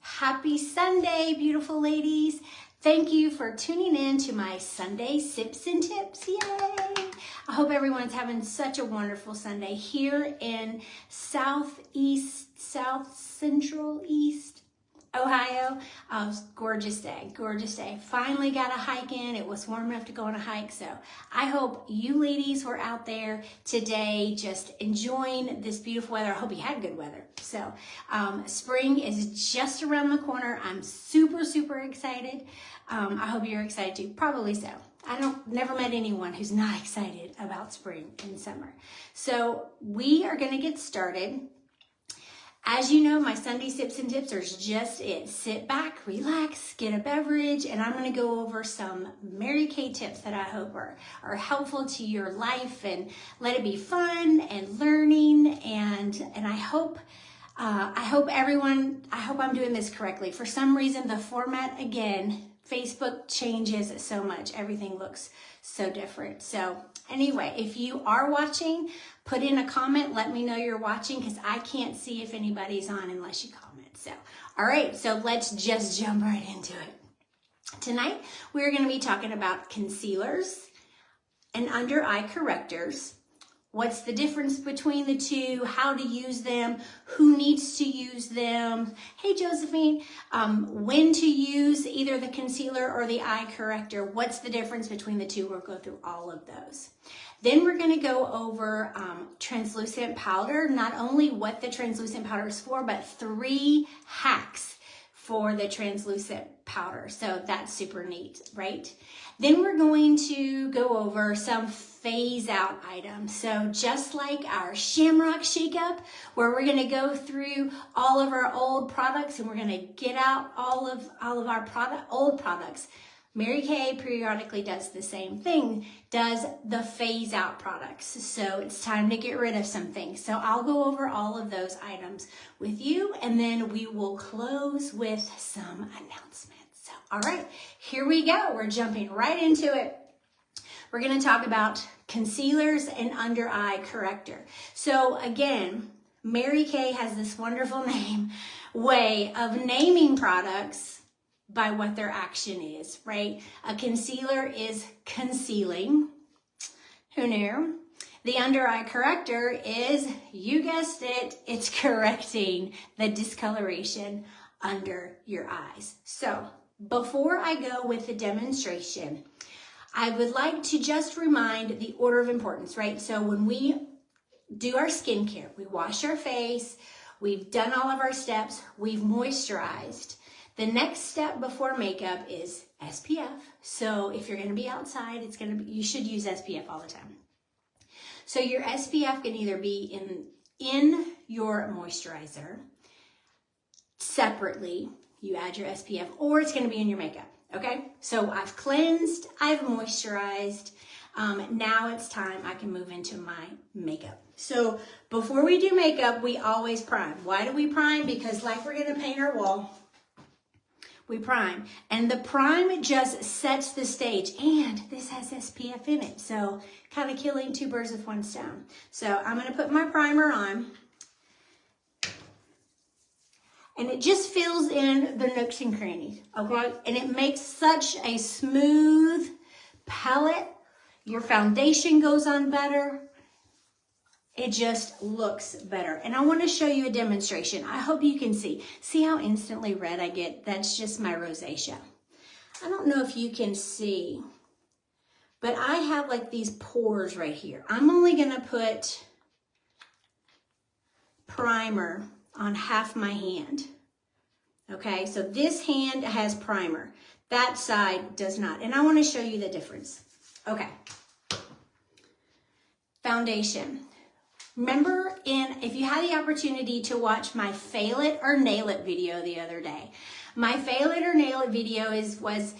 Happy Sunday, beautiful ladies. Thank you for tuning in to my Sunday Sips and Tips. Yay! I hope everyone's having such a wonderful Sunday here in South Central East Ohio. Gorgeous day, gorgeous day. Finally got a hike in. It was warm enough to go on a hike. So I hope you ladies were out there today just enjoying this beautiful weather. I hope you had good weather. So spring is just around the corner. I'm super, super excited. I hope you're excited too. Probably so. Never met anyone who's not excited about spring and summer. So we are going to get started. As you know, my Sunday Sips and Tips are just it. Sit back, relax, get a beverage, and I'm going to go over some Mary Kay tips that I hope are helpful to your life and let it be fun and learning. And I hope I'm doing this correctly. For some reason, the format, again, Facebook changes so much. Everything looks so different. So anyway, if you are watching, put in a comment. Let me know you're watching because I can't see if anybody's on unless you comment. So, all right, so let's just jump right into it. Tonight, we're going to be talking about concealers and under eye correctors. What's the difference between the two? How to use them? Who needs to use them? Hey, Josephine. When to use either the concealer or the eye corrector? What's the difference between the two? We'll go through all of those. Then we're going to go over translucent powder. Not only what the translucent powder is for, but 3 hacks for the translucent powder. So that's super neat, right? Then we're going to go over some phase out items. So just like our Shamrock Shake Up, where we're going to go through all of our old products and we're going to get out all of our old products. Mary Kay periodically does the same thing, does the phase out products. So it's time to get rid of some things. So I'll go over all of those items with you, and then we will close with some announcements. So, all right, here we go. We're jumping right into it. We're going to talk about concealers and under eye corrector. So again, Mary Kay has this wonderful way of naming products by what their action is, right? A concealer is concealing. Who knew? The under eye corrector is, you guessed it, it's correcting the discoloration under your eyes. So before I go with the demonstration, I would like to just remind the order of importance, right? So when we do our skincare, we wash our face, we've done all of our steps, we've moisturized. The next step before makeup is SPF. So if you're going to be outside, you should use SPF all the time. So your SPF can either be in your moisturizer separately, you add your SPF, or it's going to be in your makeup. Okay, so I've cleansed, I've moisturized. Now it's time I can move into my makeup. So before we do makeup, we always prime. Why do we prime? Because like we're going to paint our wall, we prime. And the prime just sets the stage. And this has SPF in it. So kind of killing 2 birds with 1 stone. So I'm going to put my primer on. And it just fills in the nooks and crannies, okay? And it makes such a smooth palette. Your foundation goes on better. It just looks better. And I want to show you a demonstration. I hope you can see. See how instantly red I get? That's just my rosacea. I don't know if you can see, but I have like these pores right here. I'm only going to put primer on half my hand. Okay, so this hand has primer. That side does not. And I want to show you the difference. Okay. Foundation. Remember if you had the opportunity to watch my Fail It or Nail It video the other day. My Fail It or Nail It video was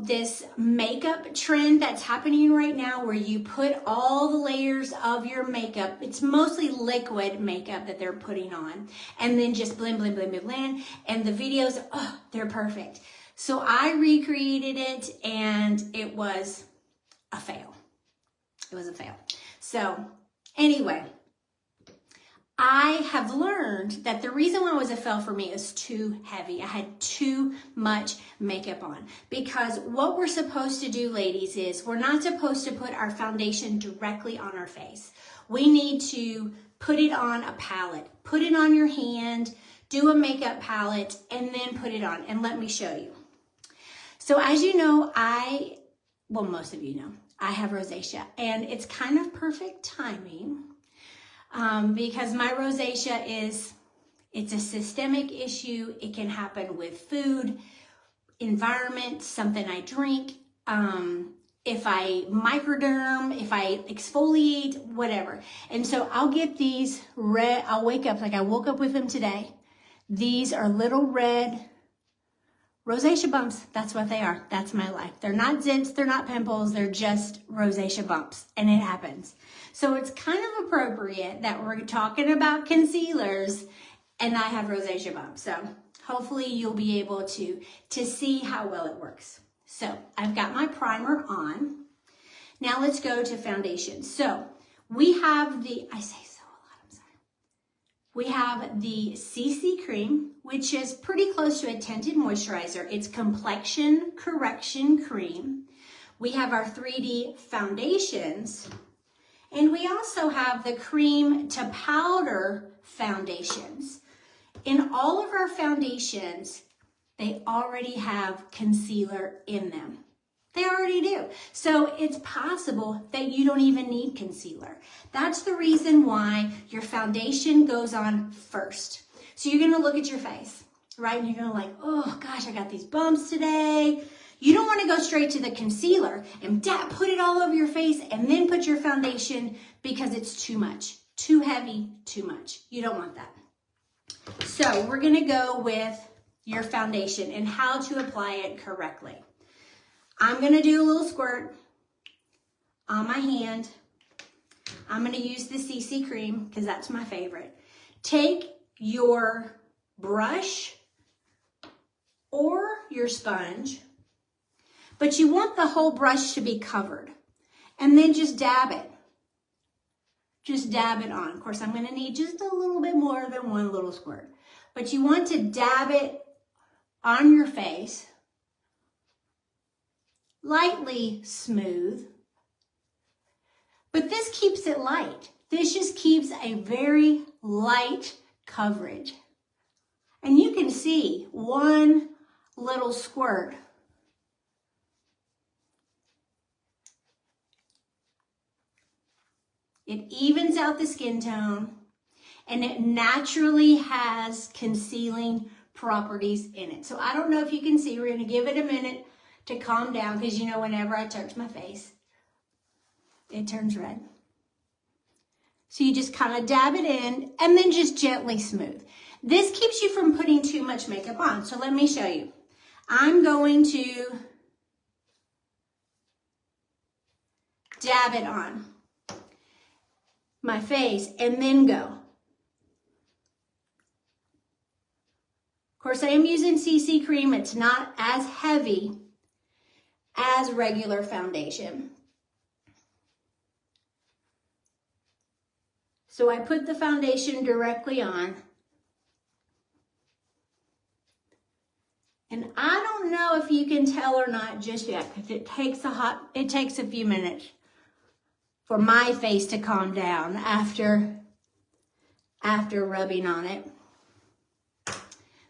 this makeup trend that's happening right now where you put all the layers of your makeup. It's mostly liquid makeup that they're putting on. And then just blend, blend, blend, blend, blend. And the videos, oh, they're perfect. So I recreated it and it was a fail. It was a fail. So anyway, I have learned that the reason why it was a fail for me is too heavy. I had too much makeup on, because what we're supposed to do, ladies, is we're not supposed to put our foundation directly on our face. We need to put it on a palette, put it on your hand, do a makeup palette, and then put it on. And let me show you. So as you know, well, most of you know, I have rosacea, and it's kind of perfect timing. Because my rosacea it's a systemic issue. It can happen with food, environment, something I drink, if I microderm, if I exfoliate, whatever. And so I'll get these red, I'll wake up, like I woke up with them today. These are little red rosacea bumps. That's what they are. That's my life. They're not zits, they're not pimples, they're just rosacea bumps, and it happens. So it's kind of appropriate that we're talking about concealers and I have rosacea bumps. So hopefully you'll be able to see how well it works. So I've got my primer on. Now let's go to foundation. So we have we have the CC cream, which is pretty close to a tinted moisturizer. It's complexion correction cream. We have our 3D foundations, and we also have the cream to powder foundations. In all of our foundations, they already have concealer in them. They already do. So it's possible that you don't even need concealer. That's the reason why your foundation goes on first. So you're gonna look at your face, right? And you're gonna like, oh gosh, I got these bumps today. You don't wanna go straight to the concealer and put it all over your face and then put your foundation, because it's too much, too heavy, too much. You don't want that. So we're gonna go with your foundation and how to apply it correctly. I'm gonna do a little squirt on my hand. I'm gonna use the CC cream because that's my favorite. Take your brush or your sponge, but you want the whole brush to be covered, and then just dab it. Just dab it on. Of course, I'm gonna need just a little bit more than one little squirt, but you want to dab it on your face, lightly smooth, but this keeps it light. This just keeps a very light coverage. And you can see one little squirt. It evens out the skin tone, and it naturally has concealing properties in it. So I don't know if you can see, we're gonna give it a minute to calm down, because you know whenever I touch my face, it turns red. So you just kind of dab it in and then just gently smooth. This keeps you from putting too much makeup on. So let me show you. I'm going to dab it on my face and then go. Of course, I am using CC cream. It's not as heavy as regular foundation. So I put the foundation directly on. And I don't know if you can tell or not just yet, because it takes a few minutes for my face to calm down after rubbing on it.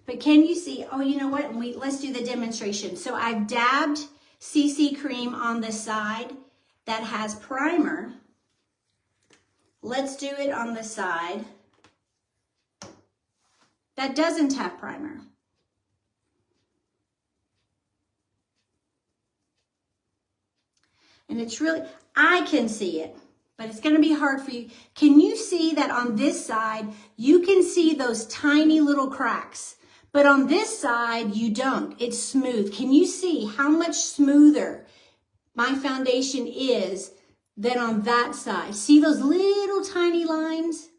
But can you see? Oh, you know what? Let's do the demonstration. So I've dabbed CC cream on the side that has primer. Let's do it on the side that doesn't have primer. And it's really, I can see it, but it's gonna be hard for you. Can you see that on this side, you can see those tiny little cracks, but on this side, you don't. It's smooth. Can you see how much smoother my foundation is than on that side? See those little tiny lines?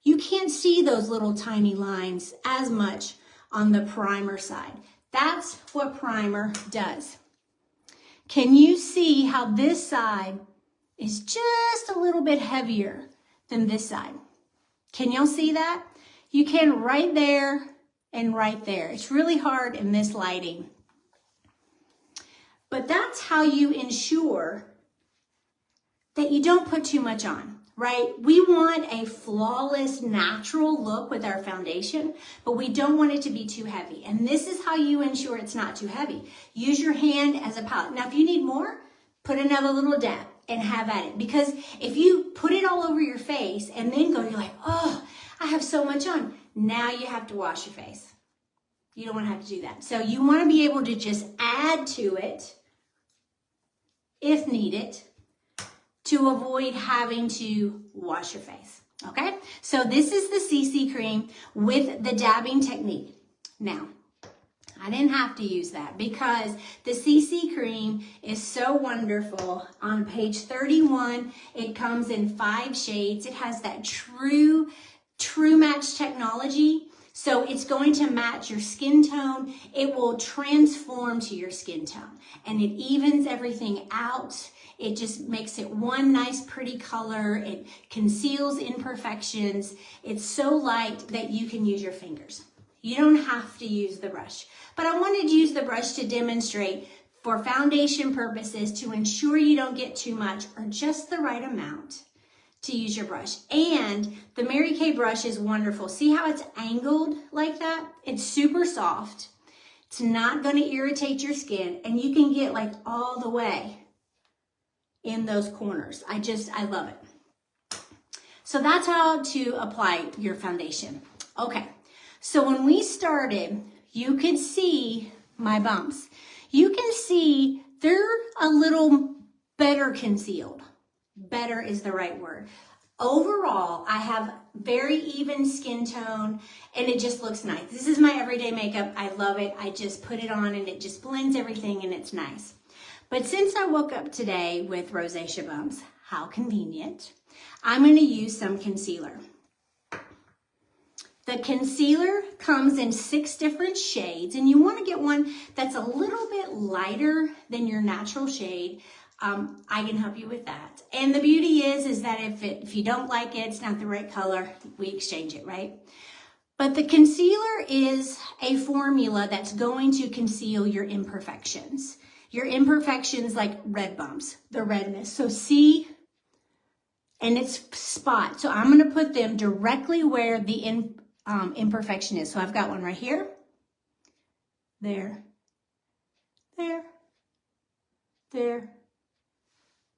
You can't see those little tiny lines as much on the primer side. That's what primer does. Can you see how this side is just a little bit heavier than this side? Can y'all see that? You can right there and right there. It's really hard in this lighting. But that's how you ensure that you don't put too much on, right? We want a flawless, natural look with our foundation, but we don't want it to be too heavy. And this is how you ensure it's not too heavy. Use your hand as a palette. Now, if you need more, put another little dab and have at it. Because if you put it all over your face and then go, you're like, oh, I have so much on. Now you have to wash your face. You don't want to have to do that. So you want to be able to just add to it if needed, to avoid having to wash your face, okay? So this is the CC cream with the dabbing technique. Now, I didn't have to use that because the CC cream is so wonderful. On page 31, it comes in 5 shades. It has that true match technology. So it's going to match your skin tone. It will transform to your skin tone and it evens everything out. It just makes it one nice pretty color. It conceals imperfections. It's so light that you can use your fingers. You don't have to use the brush. But I wanted to use the brush to demonstrate for foundation purposes to ensure you don't get too much or just the right amount to use your brush. And the Mary Kay brush is wonderful. See how it's angled like that? It's super soft. It's not going to irritate your skin and you can get like all the way in those corners. I love it. So that's how to apply your foundation. Okay, so when we started, you could see my bumps. You can see they're a little better concealed. Better is the right word. Overall, I have very even skin tone and it just looks nice. This is my everyday makeup. I love it. I just put it on and it just blends everything and it's nice. But since I woke up today with rosacea bumps, how convenient, I'm going to use some concealer. The concealer comes in 6 different shades and you want to get one that's a little bit lighter than your natural shade. I can help you with that. And the beauty is that if you don't like it, it's not the right color, we exchange it, right? But the concealer is a formula that's going to conceal your imperfections. Your imperfections like red bumps, the redness. So see, and it's spot. So I'm going to put them directly where the imperfection is. So I've got one right here, there, there, there,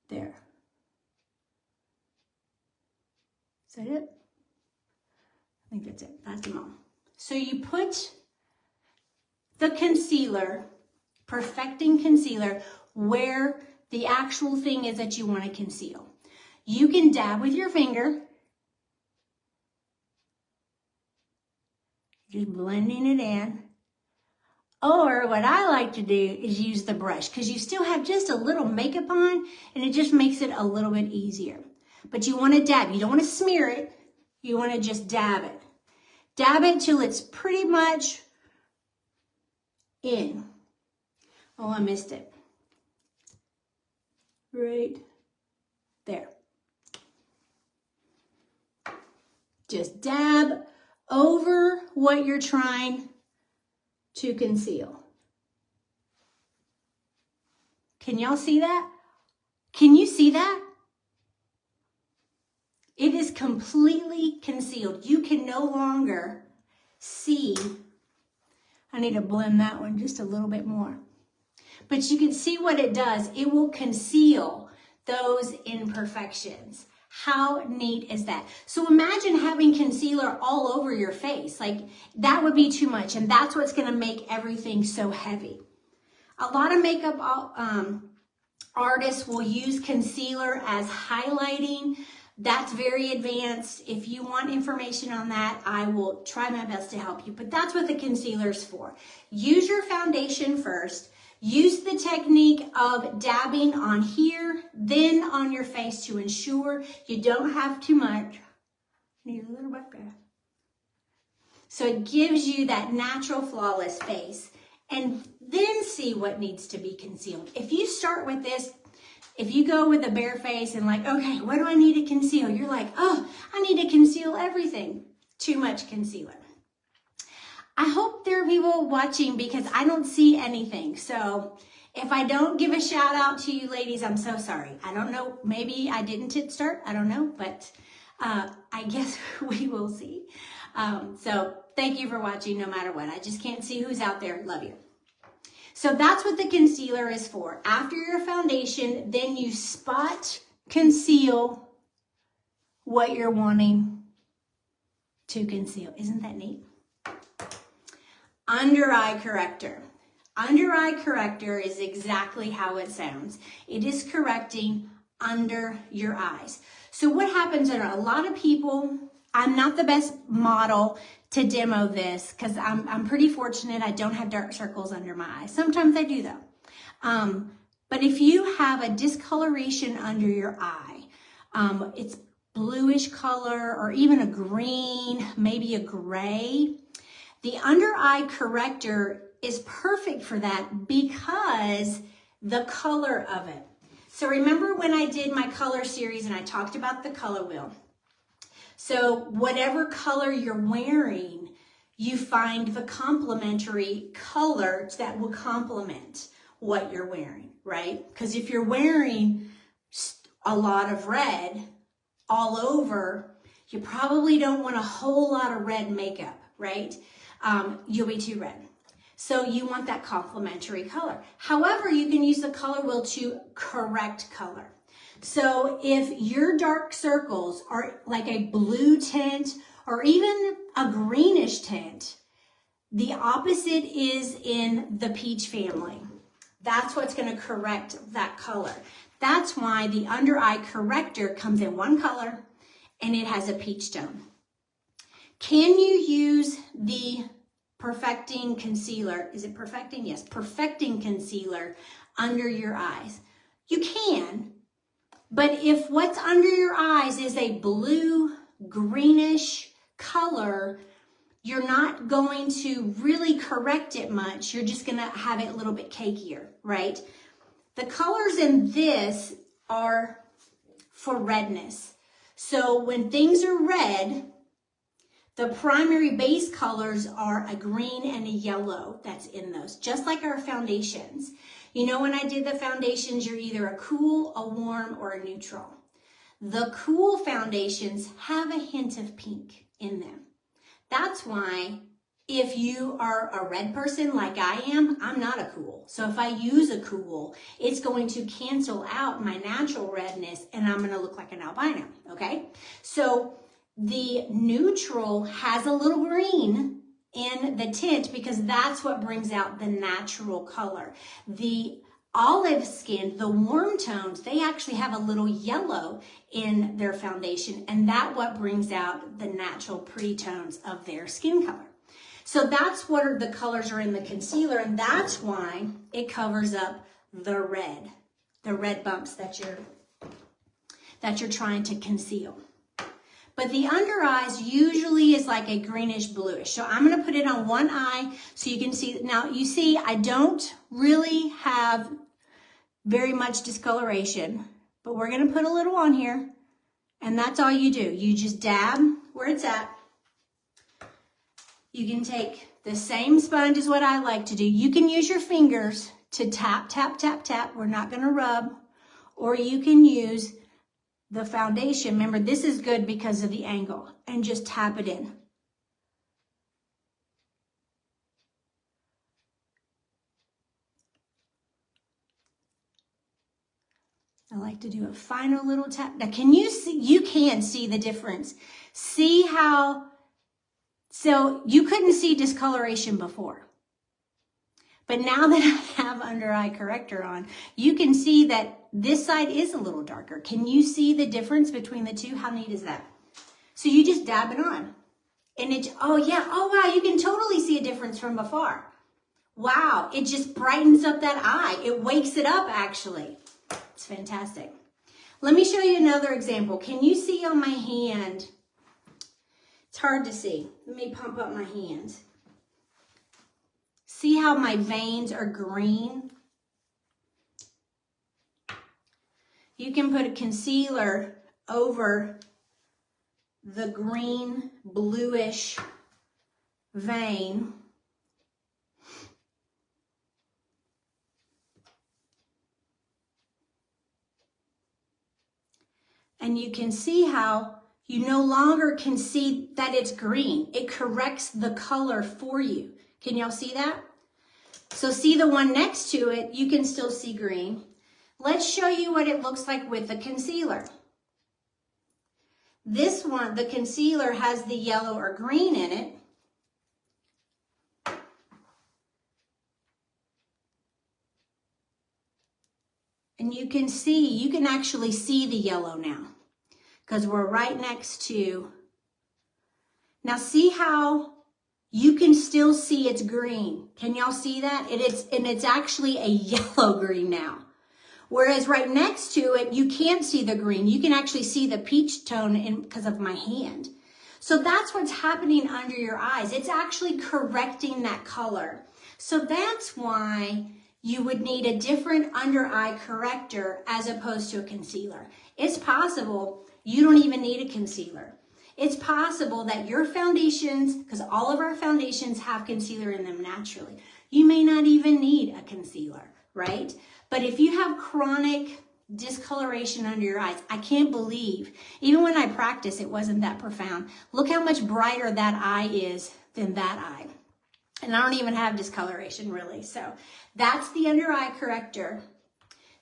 there. Is that it? I think that's it. That's them all. So you put the concealer, perfecting concealer, where the actual thing is that you want to conceal. You can dab with your finger, just blending it in. Or what I like to do is use the brush because you still have just a little makeup on and it just makes it a little bit easier. But you want to dab. You don't want to smear it. You want to just dab it. Dab it till it's pretty much in. Oh, I missed it. Right there. Just dab over what you're trying to conceal. Can y'all see that? Can you see that? It is completely concealed. You can no longer see. I need to blend that one just a little bit more. But you can see what it does. It will conceal those imperfections. How neat is that? So imagine having concealer all over your face. Like that would be too much. And that's what's going to make everything so heavy. A lot of makeup artists will use concealer as highlighting. That's very advanced. If you want information on that, I will try my best to help you. But that's what the concealer is for. Use your foundation first. Use the technique of dabbing on here, then on your face to ensure you don't have too much. Need a little bit there. So it gives you that natural, flawless face. And then see what needs to be concealed. If you start with this, If you go with a bare face and like, okay, what do I need to conceal? You're like, oh, I need to conceal everything. Too much concealer. I hope there are people watching because I don't see anything. So if I don't give a shout out to you ladies, I'm so sorry. I don't know, maybe I didn't hit start, I don't know, but I guess we will see. So thank you for watching no matter what. I just can't see who's out there. Love you. So that's what the concealer is for. After your foundation, then you spot conceal what you're wanting to conceal. Isn't that neat? Under eye corrector. Under eye corrector is exactly how it sounds. It is correcting under your eyes. So what happens are a lot of people, I'm not the best model to demo this because I'm pretty fortunate. I don't have dark circles under my eyes. Sometimes I do though. But if you have a discoloration under your eye, it's bluish color or even a green, maybe a gray, the under eye corrector is perfect for that because the color of it. So remember when I did my color series and I talked about the color wheel. So whatever color you're wearing, you find the complementary color that will complement what you're wearing, right? Because if you're wearing a lot of red all over, you probably don't want a whole lot of red makeup, right? You'll be too red. So you want that complementary color. However, you can use the color wheel to correct color. So if your dark circles are like a blue tint or even a greenish tint, the opposite is in the peach family. That's what's going to correct that color. That's why the under eye corrector comes in one color and it has a peach tone. Can you use the perfecting concealer? Is it perfecting? Yes, perfecting concealer under your eyes. You can, but if what's under your eyes is a blue, greenish color, you're not going to really correct it much. You're just going to have it a little bit cakier, right? The colors in this are for redness. So when things are red, the primary base colors are a green and a yellow that's in those, just like our foundations. You know, when I did the foundations, you're either a cool, a warm, or a neutral. The cool foundations have a hint of pink in them. That's why if you are a red person like I am, I'm not a cool. So if I use a cool, it's going to cancel out my natural redness and I'm going to look like an albino, okay? So the neutral has a little green in the tint because that's what brings out the natural color. The olive skin, the warm tones, they actually have a little yellow in their foundation, and that's what brings out the natural pretty tones of their skin color. So that's what the colors are in the concealer, and that's why it covers up the red bumps that you're trying to conceal. But the under eyes usually is like a greenish bluish. So I'm going to put it on one eye so you can see. Now you see I don't really have very much discoloration, but we're going to put a little on here. And that's all you do. You just dab where it's at. You can take the same sponge as what I like to do. You can use your fingers to tap, tap, tap, tap. We're not going to rub. Or you can use the foundation. Remember, this is good because of the angle. And just tap it in. I like to do a final little tap. Now, can you see? You can see the difference. See how, so you couldn't see discoloration before. But now that I have under eye corrector on, you can see that this side is a little darker. Can you see the difference between the two? How neat is that? So you just dab it on. And it, oh yeah, oh wow, you can totally see a difference from afar. Wow, it just brightens up that eye. It wakes it up actually. It's fantastic. Let me show you another example. Can you see on my hand? It's hard to see. Let me pump up my hands. See how my veins are green? can put a concealer over the green bluish vein. And you can see how you no longer can see that it's green. It corrects the color for you. Can y'all see that? So see the one next to it, you can still see green. Let's show you what it looks like with the concealer. This one, the concealer has the yellow or green in it. And you can actually see the yellow now because we're right next to. Now see how you can still see it's green. Can y'all see that? It's actually a yellow green now. Whereas right next to it, you can't see the green. You can actually see the peach tone because of my hand. So that's what's happening under your eyes. It's actually correcting that color. So that's why you would need a different under eye corrector as opposed to a concealer. It's possible you don't even need a concealer. It's possible that your foundations, because all of our foundations have concealer in them naturally, you may not even need a concealer, right? But if you have chronic discoloration under your eyes, I can't believe, even when I practice, it wasn't that profound. Look how much brighter that eye is than that eye. And I don't even have discoloration really. So that's the under eye corrector.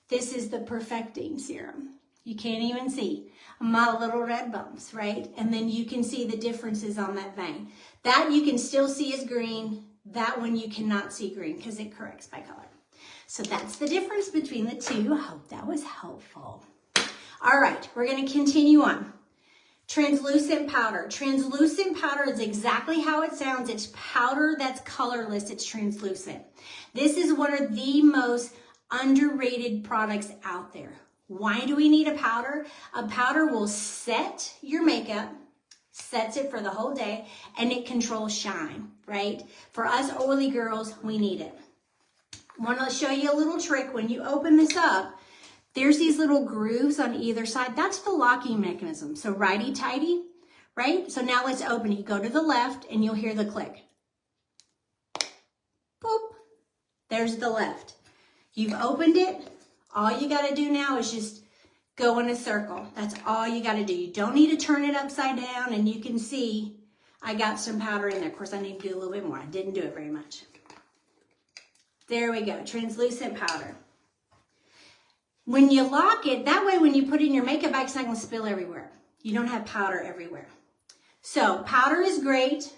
This is the perfecting serum. You can't even see my little red bumps, right? And then you can see the differences on that vein. That you can still see as green. That one you cannot see green because it corrects by color. So that's the difference between the two. I hope that was helpful. All right, we're going to continue on. Translucent powder. Translucent powder is exactly how it sounds. It's powder that's colorless. It's translucent. This is one of the most underrated products out there. Why do we need a powder? A powder will set your makeup, sets it for the whole day, and it controls shine, right? For us oily girls, we need it. I want to show you a little trick. When you open this up, there's these little grooves on either side. That's the locking mechanism. So righty-tighty, right? So now let's open it. You go to the left and you'll hear the click. Boop. There's the left. You've opened it. All you got to do now is just go in a circle. That's all you got to do. You don't need to turn it upside down, and you can see I got some powder in there. Of course, I need to do a little bit more. I didn't do it very much. There we go, translucent powder. When you lock it, that way when you put it in your makeup bag, it's not going to spill everywhere. You don't have powder everywhere. So powder is great.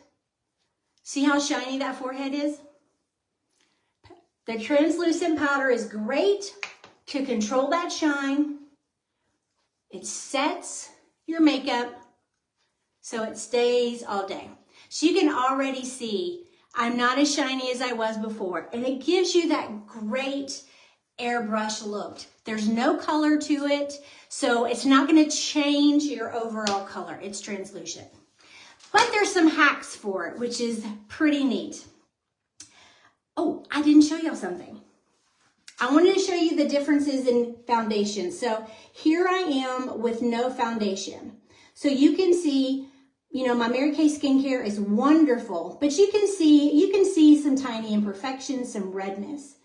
See how shiny that forehead is? The translucent powder is great to control that shine. It sets your makeup so it stays all day. So you can already see I'm not as shiny as I was before. And it gives you that great airbrush look. There's no color to it, so it's not going to change your overall color. It's translucent. But there's some hacks for it, which is pretty neat. Oh, I didn't show y'all something. I wanted to show you the differences in foundation. So here I am with no foundation. So you can see, you know, my Mary Kay skincare is wonderful, but you can see some tiny imperfections, some redness.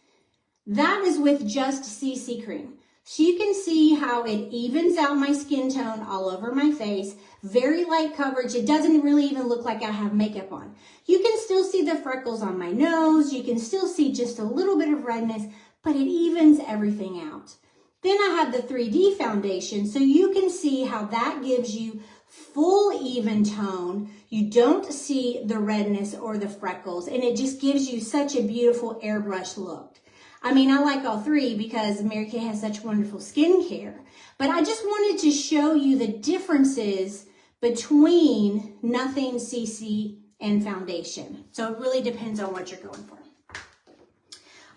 That is with just CC cream. So you can see how it evens out my skin tone all over my face. Very light coverage. It doesn't really even look like I have makeup on. You can still see the freckles on my nose. You can still see just a little bit of redness, but it evens everything out. Then I have the 3D foundation, so you can see how that gives you full even tone. You don't see the redness or the freckles, and it just gives you such a beautiful airbrush look. I mean, I like all three because Mary Kay has such wonderful skincare, but I just wanted to show you the differences between nothing CC and foundation. So it really depends on what you're going for.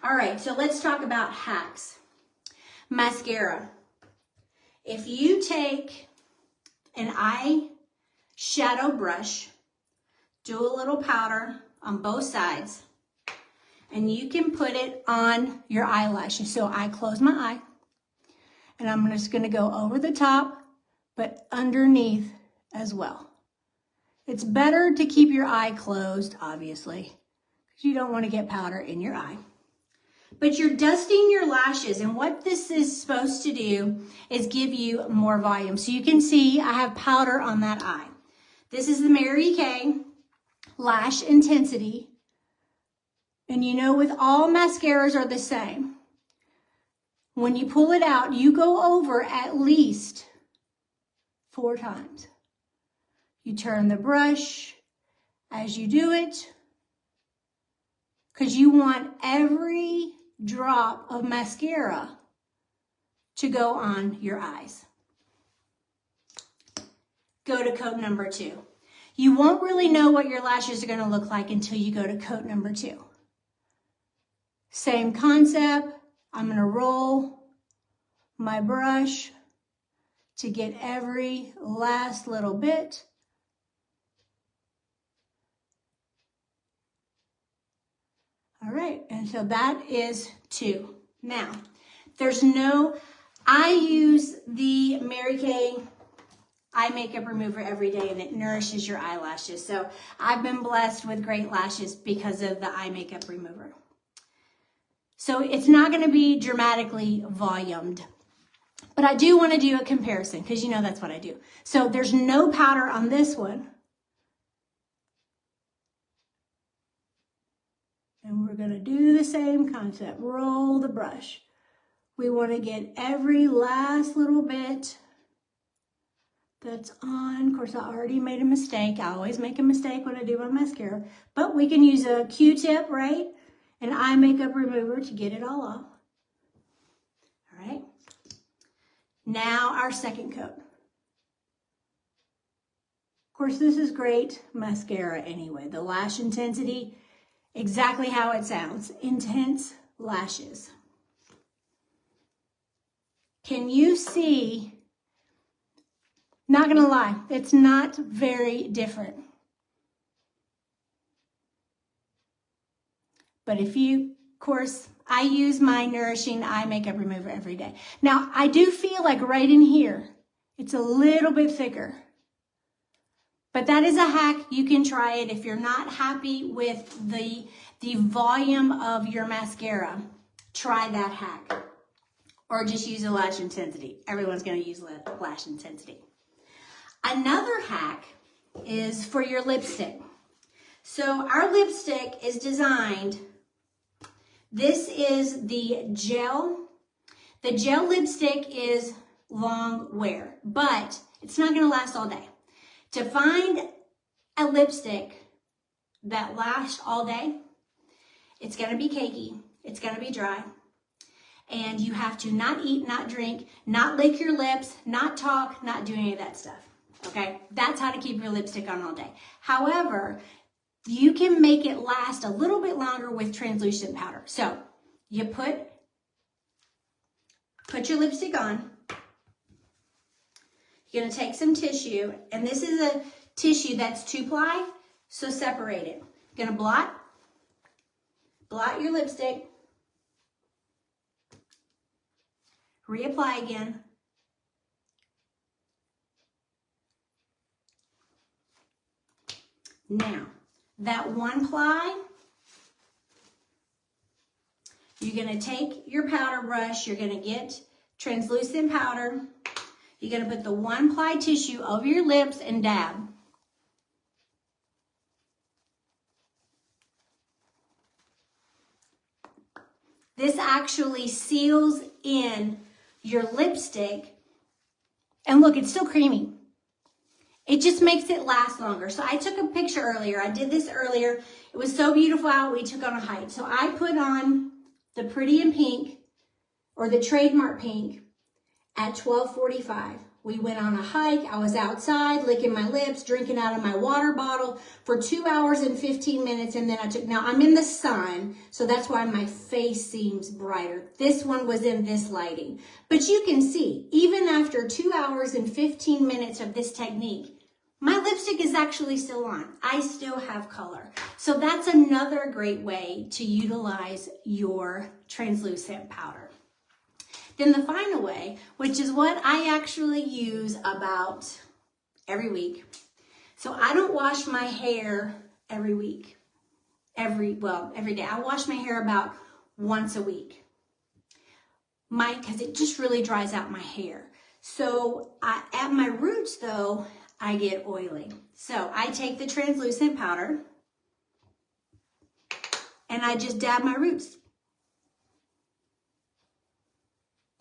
All right, so let's talk about hacks. Mascara. If you take an eye shadow brush, do a little powder on both sides, and you can put it on your eyelashes. So I close my eye, And I'm just gonna go over the top, but underneath as well. It's better to keep your eye closed, obviously, because you don't want to get powder in your eye. But you're dusting your lashes, and what this is supposed to do is give you more volume. So you can see I have powder on that eye. This is the Mary Kay Lash Intensity. And you know, with all mascaras are the same. When you pull it out, you go over at least 4 times. You turn the brush as you do it, because you want every drop of mascara to go on your eyes. Go to coat number 2. You won't really know what your lashes are going to look like until you go to coat number 2. Same concept. I'm going to roll my brush to get every last little bit. All right, and so that is 2. Now, I use the Mary Kay eye makeup remover every day, and it nourishes your eyelashes. So I've been blessed with great lashes because of the eye makeup remover. So it's not going to be dramatically volumed, but I do want to do a comparison because you know that's what I do. So there's no powder on this one. And we're going to do the same concept. Roll the brush. We want to get every last little bit that's on. Of course, I already made a mistake. I always make a mistake when I do my mascara. But we can use a Q-tip, right? An eye makeup remover to get it all off. All right. Now our second coat. Of course, this is great mascara anyway. The Lash Intensity, exactly how it sounds. Intense lashes. Can you see? Not gonna lie, it's not very different. But if you, of course, I use my Nourishing Eye Makeup Remover every day. Now, I do feel like right in here, it's a little bit thicker. But that is a hack. You can try it if you're not happy with the volume of your mascara. Try that hack. Or just use a Lash Intensity. Everyone's going to use Lash Intensity. Another hack is for your lipstick. So our lipstick is designed, this is the gel. The gel lipstick is long wear, but it's not going to last all day. To find a lipstick that lasts all day, it's going to be cakey, it's going to be dry, and you have to not eat, not drink, not lick your lips, not talk, not do any of that stuff, okay? That's how to keep your lipstick on all day. However, you can make it last a little bit longer with translucent powder. So you put your lipstick on. You're going to take some tissue, and this is a tissue that's 2-ply, so separate it. You're going to blot your lipstick, reapply again. Now, that 1-ply, you're going to take your powder brush, you're going to get translucent powder, you're going to put the 1-ply tissue over your lips and dab. This actually seals in your lipstick, and look, it's still creamy. It just makes it last longer. So I took a picture earlier. I did this earlier. It was so beautiful out. We took on a hike. So I put on the Pretty in Pink, or the trademark pink, at 12:45. We went on a hike. I was outside licking my lips, drinking out of my water bottle for 2 hours and 15 minutes. And then now I'm in the sun, so that's why my face seems brighter. This one was in this lighting. But you can see, even after 2 hours and 15 minutes of this technique, my lipstick is actually still on. I still have color. So that's another great way to utilize your translucent powder. Then the final way, which is what I actually use about every week. So I don't wash my hair every week, every day. I wash my hair about once a week. Because it just really dries out my hair. So at my roots though, I get oily. So I take the translucent powder and I just dab my roots.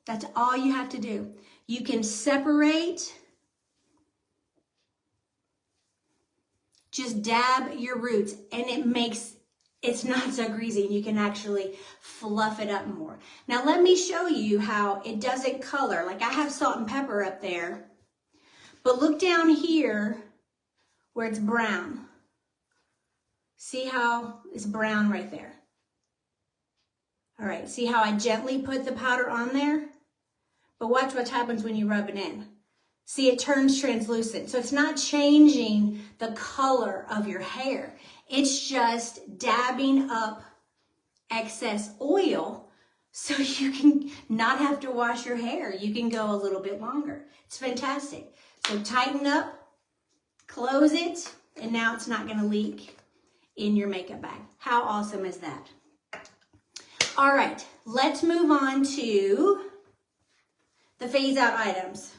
That's all you have to do. You can separate, just dab your roots, and it's not so greasy, and you can actually fluff it up more. Now let me show you how it doesn't color. Like I have salt and pepper up there, but look down here where it's brown. See how it's brown right there? All right, see how I gently put the powder on there? But watch what happens when you rub it in. See, it turns translucent. So it's not changing the color of your hair. It's just dabbing up excess oil so you can not have to wash your hair. You can go a little bit longer. It's fantastic. So tighten up, close it, and now it's not going to leak in your makeup bag. How awesome is that? All right, let's move on to the phase out items.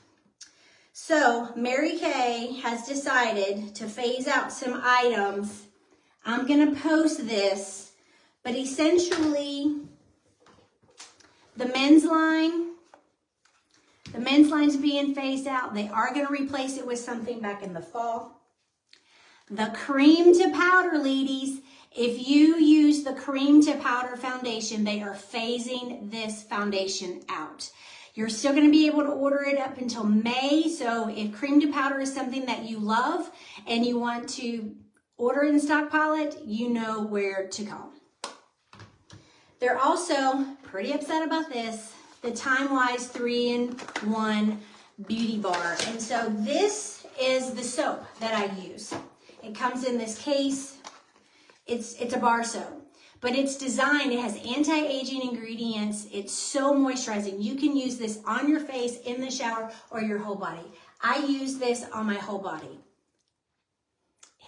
So Mary Kay has decided to phase out some items. I'm gonna post this, but essentially the men's line's being phased out. They are gonna replace it with something back in the fall. The cream to powder, ladies, if you use the cream to powder foundation, they are phasing this foundation out. You're still going to be able to order it up until May. So if cream to powder is something that you love and you want to order it and stockpile it, you know where to go. They're also pretty upset about this, the Time-Wise 3-in-1 Beauty Bar. And so this is the soap that I use. It comes in this case. It's a bar soap. But it's designed, it has anti-aging ingredients. It's so moisturizing. You can use this on your face, in the shower, or your whole body. I use this on my whole body.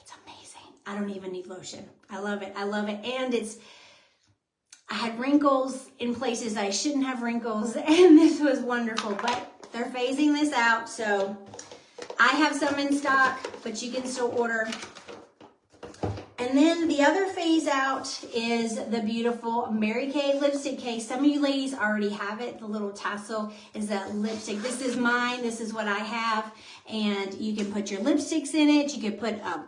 It's amazing. I don't even need lotion. I love it. I love it. And I had wrinkles in places I shouldn't have wrinkles, and this was wonderful. But they're phasing this out, so I have some in stock, but you can still order. And then the other phase out is the beautiful Mary Kay lipstick case. Some of you ladies already have it. The little tassel is that lipstick. This is mine. This is what I have. And you can put your lipsticks in it. You can put a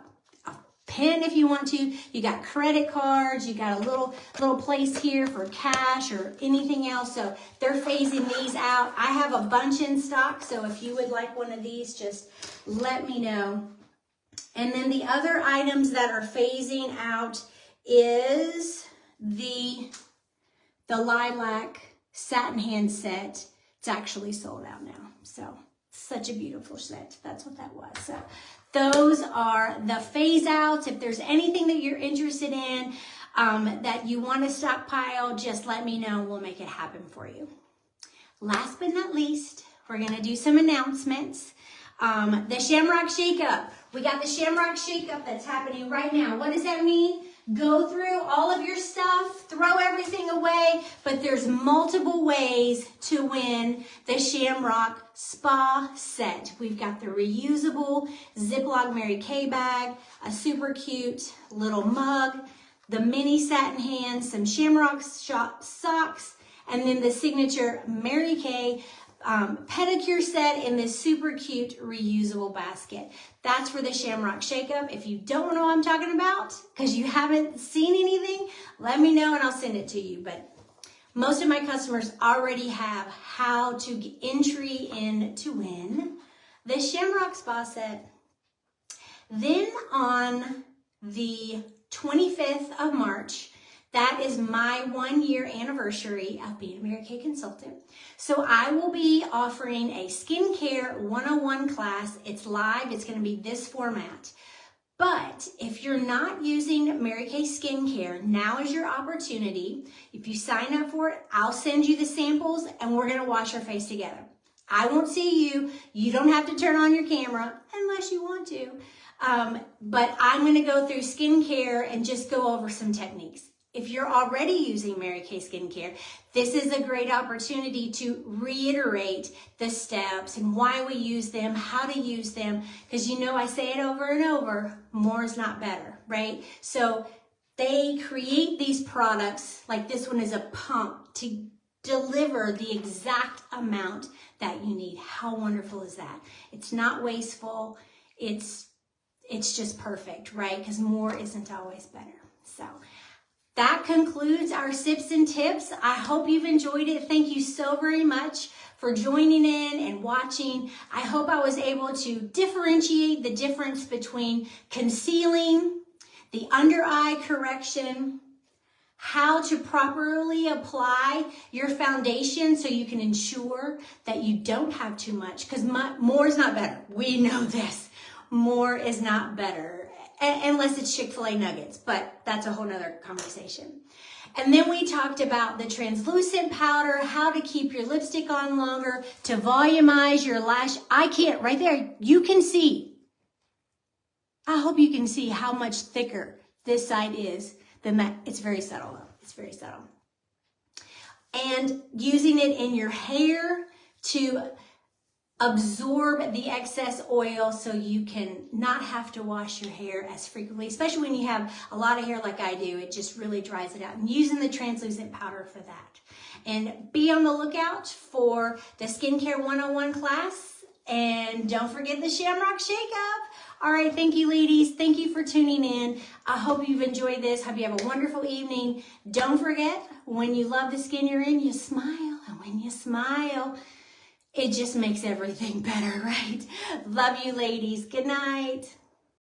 pen if you want to. You got credit cards. You got a little place here for cash or anything else. So they're phasing these out. I have a bunch in stock. So if you would like one of these, just let me know. And then the other items that are phasing out is the lilac satin hand set. It's actually sold out now. So such a beautiful set. That's what that was. So those are the phase outs. If there's anything that you're interested in that you want to stockpile, just let me know. We'll make it happen for you. Last but not least, we're going to do some announcements. The Shamrock Shake-Up. We got the Shamrock Shake-Up that's happening right now. What does that mean? Go through all of your stuff, throw everything away, but there's multiple ways to win the Shamrock Spa Set. We've got the reusable Ziploc Mary Kay bag, a super cute little mug, the mini satin hands, some Shamrock socks, and then the signature Mary Kay pedicure set in this super cute reusable basket. That's for the Shamrock Shake-Up. If you don't know what I'm talking about because you haven't seen anything, let me know and I'll send it to you. But most of my customers already have how to get entry in to win the Shamrock Spa Set. Then on the 25th of March, that is my 1-year anniversary of being a Mary Kay consultant. So I will be offering a skincare 101 class. It's live. It's going to be this format. But if you're not using Mary Kay Skincare, now is your opportunity. If you sign up for it, I'll send you the samples and we're gonna wash our face together. I won't see you. You don't have to turn on your camera unless you want to. But I'm gonna go through skincare and just go over some techniques. If you're already using Mary Kay Skincare, this is a great opportunity to reiterate the steps and why we use them, how to use them, because you know I say it over and over, more is not better, right? So they create these products, like this one is a pump, to deliver the exact amount that you need. How wonderful is that? It's not wasteful, it's just perfect, right? Because more isn't always better. So that concludes our sips and tips. I hope you've enjoyed it. Thank you so very much for joining in and watching. I hope I was able to differentiate the difference between concealing, the under eye correction, how to properly apply your foundation so you can ensure that you don't have too much, because more is not better. We know this. More is not better. Unless it's Chick-fil-A nuggets, but that's a whole nother conversation. And then we talked about the translucent powder, how to keep your lipstick on longer, to volumize your lash. I can't, right there, you can see. I hope you can see how much thicker this side is than that. It's very subtle though, it's very subtle. And using it in your hair to absorb the excess oil so you can not have to wash your hair as frequently, especially when you have a lot of hair like I do. It just really dries it out. And using the translucent powder for that. And be on the lookout for the Skincare 101 class. And don't forget the Shamrock Shake-Up. All right, thank you, ladies. Thank you for tuning in. I hope you've enjoyed this. Hope you have a wonderful evening. Don't forget, when you love the skin you're in, you smile. And when you smile, it just makes everything better, right? Love you, ladies. Good night.